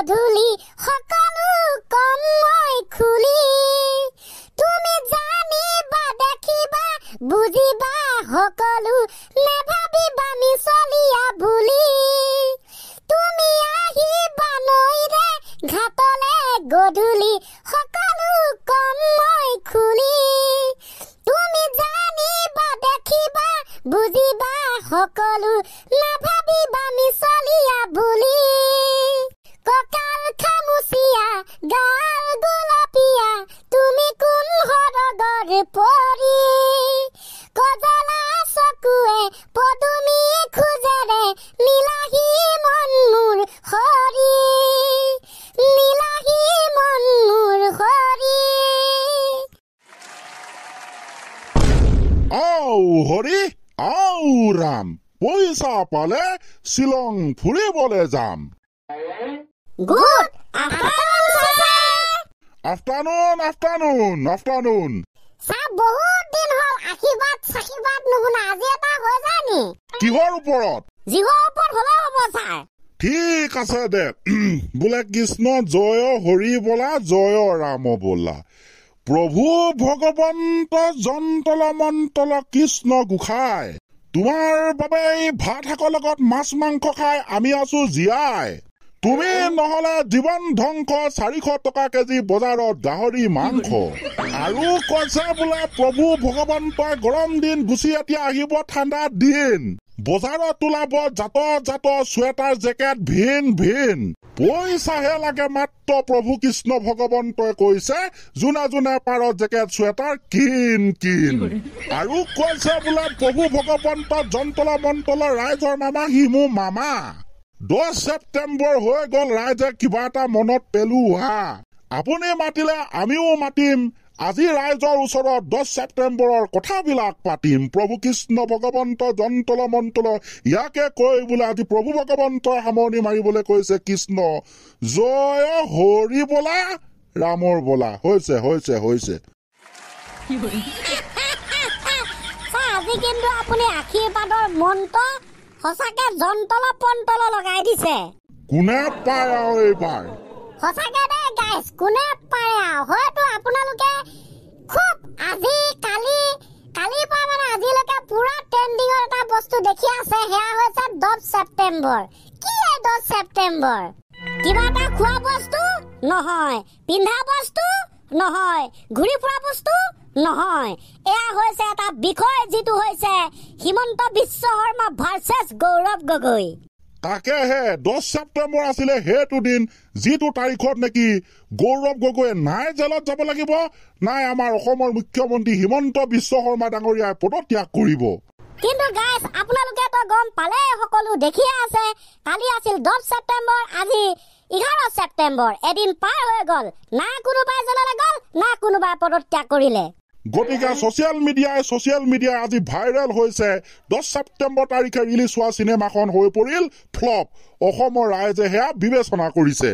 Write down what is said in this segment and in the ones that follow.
গধূলি সকলো কম মই খুলি তুমি জানিবা দেখিবা বুজিবা সকলো নেভাবিবা মিছলিয়া বুলি তুমি আহিবা নৈৰে ঘাটলে গধূলি সকলো কম মই খুলি তুমি জানিবা দেখিবা বুজিবা সকলো নাভাবিবা মিছলিয়া বুলি ককাল খামুচিয়া গাল গোলাপীয়া তুমি কোন হৰগৰ পৰি কজলা চকুৱে পদুমী খোজেৰে নীলাহী মন মোৰ হৰি নীলাহী মন মোৰ হৰি আও হৰি আও ৰাম পইচা পালে শিলং ফুৰিবলৈ যাম গুড আফটাৰনুন আফটাৰনুন চাহ বহুত দিন হ'ল আশীৰ্বাদ নুশুনা আজি এটা হৈ যায় নি কিহৰ ওপৰত যিহৰ ওপৰত হ'লে হ'ব ছাৰ ঠিক আছে দে বোলে কৃষ্ণ জয় হৰি বোলা জয় ৰাম বোলা প্ৰভু ভগৱন্ত জন্তল মন্তল কৃষ্ণ গোসাঁই তোমাৰ বাবে এই ভাত শাকৰ লগত মাছ মাংস খাই আমি আছো জীয়াই তুমি নহলে জীৱন ধ্বংস 400 টকা কেজি বজাৰত গাহৰি মাংস আৰু কৈছে বোলে প্ৰভু ভগৱন্তই গৰম দিন গুচি এতিয়া আহিব ঠাণ্ডা দিন বজাৰত ওলাব জাত চুৱেটাৰ জেকেট ভিন পইচাহে লাগে মাত্ৰ প্ৰভু কৃষ্ণ ভগৱন্তই কৈছে যোনে পাৰ জেকেট চুৱেটাৰ কিন আৰু কৈছে বোলে প্ৰভু ভগৱন্ত জন্তল মন্তল ৰাইজৰ মামা হিমু মামা 10 ছেপ্টেম্বৰ হৈ গ'ল ৰাইজে কিবা এটা মনত পেলোৱা আপুনি মাতিলে আমিও মাতিম আজি ৰাইজৰ ওচৰত 10 ছেপ্টেম্বৰৰ কথাবিলাক পাতিম প্ৰভু কৃষ্ণ ভগৱন্ত জন্তল মন্তল ইয়াকে কৈ বোলে আজি প্ৰভু ভগৱন্তই সামৰণি মাৰিবলৈ কৈছে কৃষ্ণ জয় হৰি বোলা ৰামৰ বোলা হৈছে আজি কিন্তু আপুনি আশীৰ্বাদৰ মন্ত্ৰ সঁচাকে জন্তল পন্তল লগাই দিছে কোনে পায় আৰু এইবাৰ সঁচাকে দে গাইছ কোনে পায় আৰু হয়তো আপোনালোকে খুব আজি কালিৰ পৰা মানে আজিলৈকে পুৰা ট্ৰেন্ডিঙৰ এটা বস্তু দেখি আছে সেয়া হৈছে 10 ছেপ্টেম্বৰ কি 10 ছেপ্টেম্বৰ কিবা এটা খোৱা বস্তু নহয় পিন্ধা বস্তু নহয় ঘূৰি ফুৰা বস্তু নহয় এয়া হৈছে এটা বিষয় যিটো হৈছে হিমন্ত বিশ্ব শৰ্মা ভাৰ্চেছ গৌৰৱ গগৈ তাকেহে 10 ছেপ্টেম্বৰ আছিলে সেইটো দিন যিটো তাৰিখত নেকি গৌৰৱ গগৈয়ে নাই জেলত যাব লাগিব নাই আমাৰ অসমৰ মুখ্যমন্ত্ৰী হিমন্ত বিশ্ব শৰ্মা ডাঙৰীয়াই পদত্যাগ কৰিব কিন্তু গাইছ আপোনালোকে তো গম পালে সকলো দেখিয়ে আছে কালি আছিল 10 ছেপ্টেম্বৰ আজি 11 ছেপ্টেম্বৰ এদিন পাৰ হৈ গ'ল না কোনোবাই জেললৈ গ'ল না কোনোবাই পদত্যাগ কৰিলে গতিকে ছচিয়েল মিডিয়াই আজি ভাইৰেল হৈছে 10 ছেপ্টেম্বৰ তাৰিখে ৰিলিজ হোৱা চিনেমাখন হৈ পৰিল ফ্লপ অসমৰ ৰাইজে হেয়া বিবেচনা কৰিছে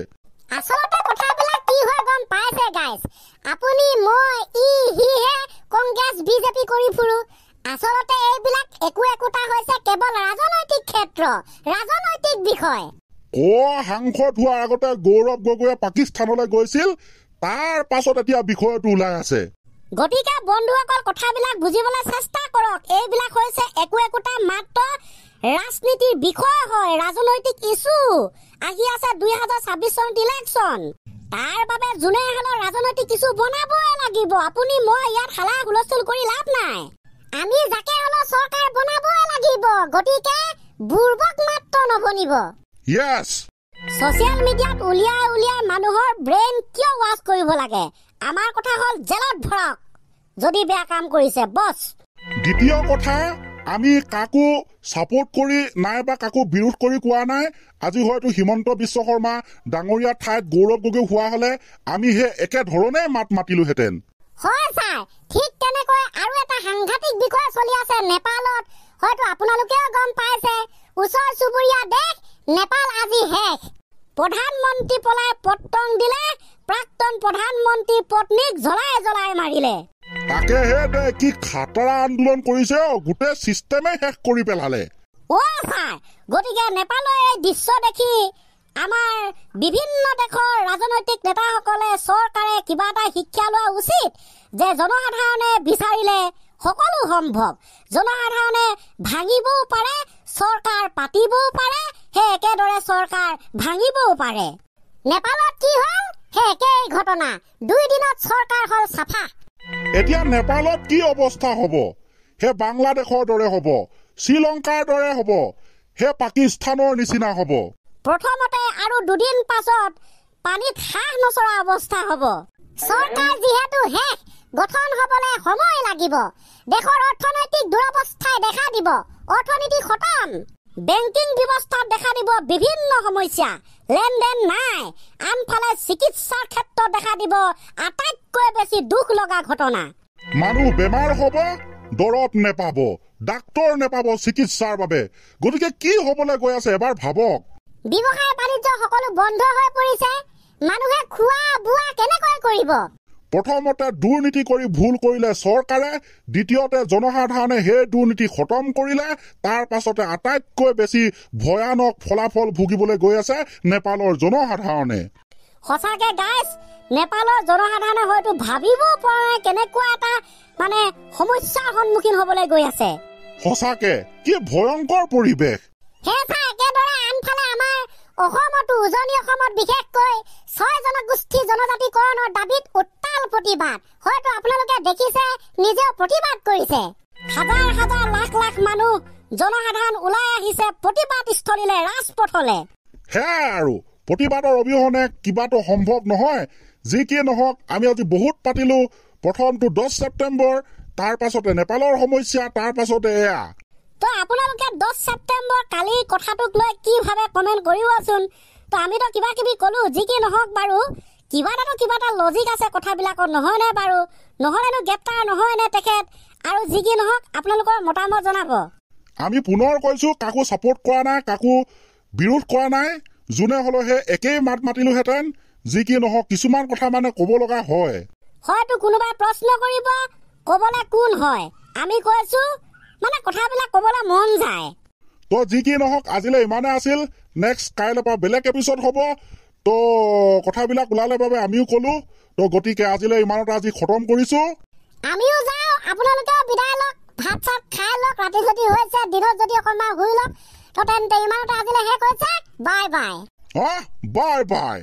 আচলতে কথাবিলাক কি হয় গম পাইছে গাইছ আপুনি মই হিহে কংগ্ৰেছ বিজেপি কৰি ফুৰো আচলতে এইবিলাক একোটা হৈছে কেৱল ৰাজনৈতিক ক্ষেত্ৰ ৰাজনৈতিক বিষয় সাংসদ হোৱাৰ আগতে গৌৰৱ গগৈয়ে পাকিস্তানলৈ গৈছিল তাৰ পাছত এতিয়া বিষয়টো ওলাই আছে গতিকে বন্ধুসকল কথাবিলাক বুজিবলৈ চেষ্টা কৰক এইবিলাক হৈছে একোটা মাত্ৰ ৰাজনীতিৰ বিষয় হয় ৰাজনৈতিক ইস্যু আহি আছে 2026 চনত ইলেকশ্যন তাৰ বাবে যোনে হলো ৰাজনৈতিক ইস্যু বনাবই লাগিব আপুনি মই ইয়াত হালা হুলস্থুল কৰি লাভ নাই আমি যাকে হলো চৰকাৰ বনাবই লাগিব গতিকে বুৰ্বক মাত্ৰ নবনিব ইয়েস ছচিয়েল মিডিয়াত উলিয়াই মানুহৰ ব্ৰেইন কিয় ৱাশ কৰিব লাগে আমাৰ কথা হল জেলত ভৰক যদি বেয়া কাম কৰিছে বস দ্বিতীয় কথা আমি কাকো সাপোৰ্ট কৰি নাই বা কাকো বিৰোধ কৰি কোৱা নাই আজি হয়তো হিমন্ত বিশ্ব শৰ্মা ডাঙৰীয়া ঠাইত গৌৰৱ গগৈ হোৱা হলে আমি হে একে ধৰণে মাতিলো হেতেন হয় স্যাৰ ঠিক তেনেকৈ আৰু এটা সাংঘাতিক বিষয় চলি আছে নেপালত হয়তো আপোনালোকেও গম পাইছে ওচৰ চুবুৰীয়া দেশ নেপাল আজি শেষ প্ৰধানমন্ত্ৰী পলাই পত্তং দিলে প্ৰাক্তন প্ৰধানমন্ত্ৰী পত্নীক জ্বলাই মাৰিলে তাকে হে দে কি খাতৰা আন্দোলন কৰিছে গোটেই সিস্টেমে শেষ কৰি পেলালে ও স্যাৰ গতিকে নেপালৰ এই দৃশ্য দেখি আমাৰ বিভিন্ন দেশৰ ৰাজনৈতিক নেতাসকলে চৰকাৰে কিবা এটা শিক্ষা লোৱা উচিত যে জনসাধাৰণে বিচাৰিলে সকলো সম্ভৱ। জনসাধাৰণে ভাঙিবও পাৰে, চৰকাৰ পাতিবও পাৰে, সেই একেদৰে চৰকাৰ ভাঙিবও পাৰে। নেপালত কি হ'ল সেই একেই ঘটনা, 2 দিনত চৰকাৰ হ'ল চাফা। এতিয়া নেপালত কি অৱস্থা হ'ব? সেই বাংলাদেশৰ দৰে হ'ব, শ্ৰীলংকাৰ দৰে হ'ব, সেই পাকিস্তানৰ নিচিনা হ'ব। প্ৰথমতে আৰু 2 দিন পাছত পানীত হাঁহ নচৰা অৱস্থা হ'ব। চৰকাৰ যিহেতু শেষ, গঠন হ'বলৈ সময় লাগিব। দেশৰ অৰ্থনৈতিক দুৰৱস্থাই দেখা দিব অৰ্থনীতি খতম। বেংকিং ব্যৱস্থাত দেখা দিব বিভিন্ন সমস্যা, লেনদেন নাই। আনফালে চিকিৎসাৰ ক্ষেত্ৰত দেখা দিব আটাইতকৈ বেছি দুখ লগা ঘটনা। মানুহ বেমাৰ হ'ব, দৰৱ নেপাব, ডাক্তৰ নেপাব চিকিৎসাৰ বাবে। গতিকে কি হ'বলৈ গৈ আছে এবাৰ ভাবক। ব্যৱসায় বাণিজ্য সকলো বন্ধ হৈ পৰিছে। মানুহে খোৱা বোৱা কেনেকৈ কৰিব? প্ৰথমতে দুৰ্নীতি কৰি ভুল কৰিলে চৰকাৰে, দ্বিতীয়তে জনসাধাৰণে সেই দুৰ্নীতি খতম কৰিলে, তাৰ পাছতে আটাইতকৈ বেছি ভয়ানক ফলাফল ভুগিবলৈ গৈ আছে নেপালৰ জনসাধাৰণে। সঁচাকে গাইছ, নেপালৰ জনসাধাৰণে হয়তো ভাবিবও পৰা নাই কেনেকুৱা এটা সমস্যাৰ সন্মুখীন হ'বলৈ গৈ আছে। সঁচাকে কি ভয়ংকৰ পৰিৱেশ। সেইটা একেদৰে আনফালে আমাৰ অসমতো, উজনি অসমত বিশেষকৈ 6 জনগোষ্ঠী জনজাতিকৰণৰ দাবীত উত্তাল প্ৰতিবাদ। হয়তো আপোনালোকে দেখিছে, নিজেও প্ৰতিবাদ কৰিছে। হাজাৰ হাজাৰ লাখ লাখ মানুহ জনসাধাৰণ ওলাই আহিছে প্ৰতিবাদস্থলীলৈ, ৰাজপথলৈ। সেয়াই আৰু প্ৰতিবাদৰ অবিহনে কিবাটো সম্ভৱ নহয়। যি কি নহওক, আমি আজি বহুত পাতিলো। প্ৰথমটো 10 ছেপ্টেম্বৰ, তাৰ পাছতে নেপালৰ সমস্যা, তাৰ পাছতে এয়া। তো আপোনালোকে 10 ছেপ্টেম্বৰ কালি কথাটোক লৈ কি ভাবে কমেণ্ট কৰিবচোন। তো আমিতো কিবা কিবি ক'লো, যি কি নহওক বাৰু কিবা এটা লজিক আছে কথাবিলাকত, নহয়নে বাৰু? নহ'লেনো গ্ৰেপ্তাৰ নহয়নে তেখেত? আৰু যি কি নহওক আপোনালোকৰ মতামত জনাব। আমি পুনৰ কৈছো, কাকো ছাপোৰ্ট কৰা নাই, কাকো বিৰোধ কৰা নাই। যোনে হ'লেও সেই একেই মাত মাতিলোহেঁতেন। যি কি নহওক কিছুমান কথা ক'ব লগা হয়। হয়তো কোনোবাই প্ৰশ্ন কৰিব ক'বলৈ কোন হয়। আমি কৈছো কথাবিলাক ক'বলৈ মন যায়। তো যি কি নহওক আজিলৈ ইমানে আছিল। নেক্সট কাইলৈ পৰা বেলেগ এপিছড হ'ব। তো কথাবিলাক ওলালে বাবে আমিও ক'লো। তো গতিকে আজিলৈ ইমানতে আজি খতম কৰিছো। আমিও যাওঁ, আপোনালোকেও বিদায় লওক, ভাত চাত খাই লওক। ৰাতি যদি হৈছে, দিনত যদি অকণমান শুই লওক। তো তেন্তে ইমানতে আজিলৈ শেষ হৈছে। Bye bye. Bye bye.